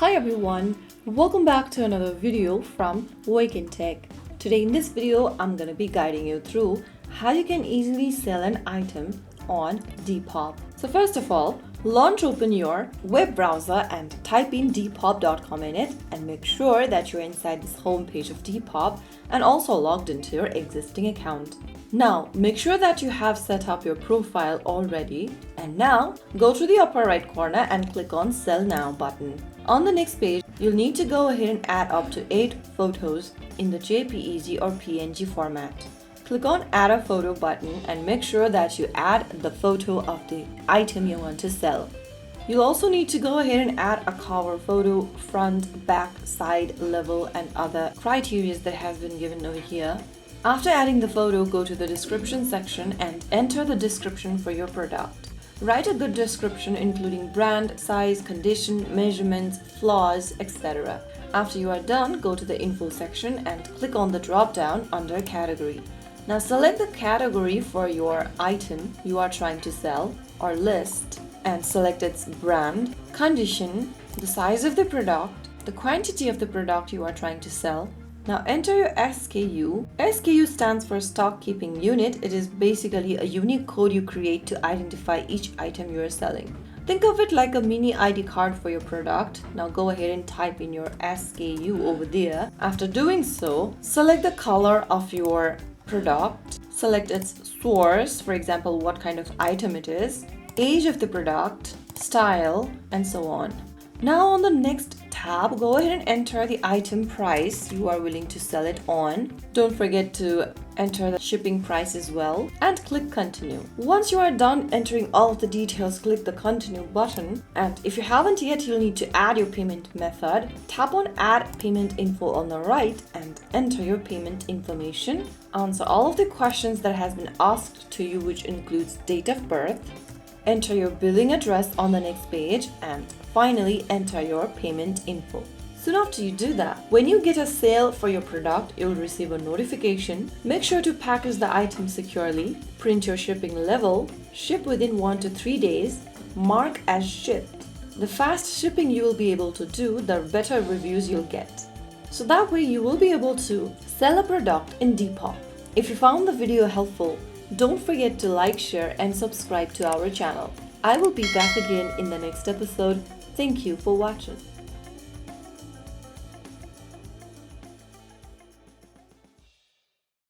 Hi everyone, welcome back to another video from Wake&Tech. Today in this video, I'm going to be guiding you through how you can easily sell an item on Depop. So first of all, launch open your web browser and type in depop.com in it and make sure that you're inside this home page of Depop and also logged into your existing account. Now, make sure that you have set up your profile already, and now go to the upper right corner and click on Sell Now button. On the next page, you'll need to go ahead and add up to 8 photos in the JPEG or PNG format. Click on Add a Photo button and make sure that you add the photo of the item you want to sell. You'll also need to go ahead and add a cover photo, front, back, side, level, and other criteria that has been given over here. After adding the photo, go to the description section and enter the description for your product. Write a good description including brand, size, condition, measurements, flaws, etc. After you are done, go to the info section and click on the drop down under category. Now select the category for your item you are trying to sell or list and select its brand, condition, the size of the product, the quantity of the product you are trying to sell. Now enter your SKU. SKU stands for stock keeping unit. It is basically a unique code you create to identify each item you are selling. Think of it like a mini ID card for your product. Now go ahead and type in your SKU over there. After doing so, select the color of your product, select its source, for example, what kind of item it is, age of the product, style, and so on. Now on the next tab, go ahead and enter the item price you are willing to sell it on. Don't forget to enter the shipping price as well and click continue. Once you are done entering all of the details, click the continue button, and if you haven't yet, you'll need to add your payment method. Tap on add payment info on the right and enter your payment information. Answer all of the questions that has been asked to you, which includes date of birth. Enter your billing address on the next page and finally enter your payment info. Soon after you do that, when you get a sale for your product, you'll receive a notification. Make sure to package the item securely, print your shipping level, ship within 1 to 3 days, mark as shipped. The fast shipping you will be able to do, the better reviews you'll get. So that way you will be able to sell a product in Depop. If you found the video helpful, don't forget to like, share, and subscribe to our channel. I will be back again in the next episode. Thank you for watching.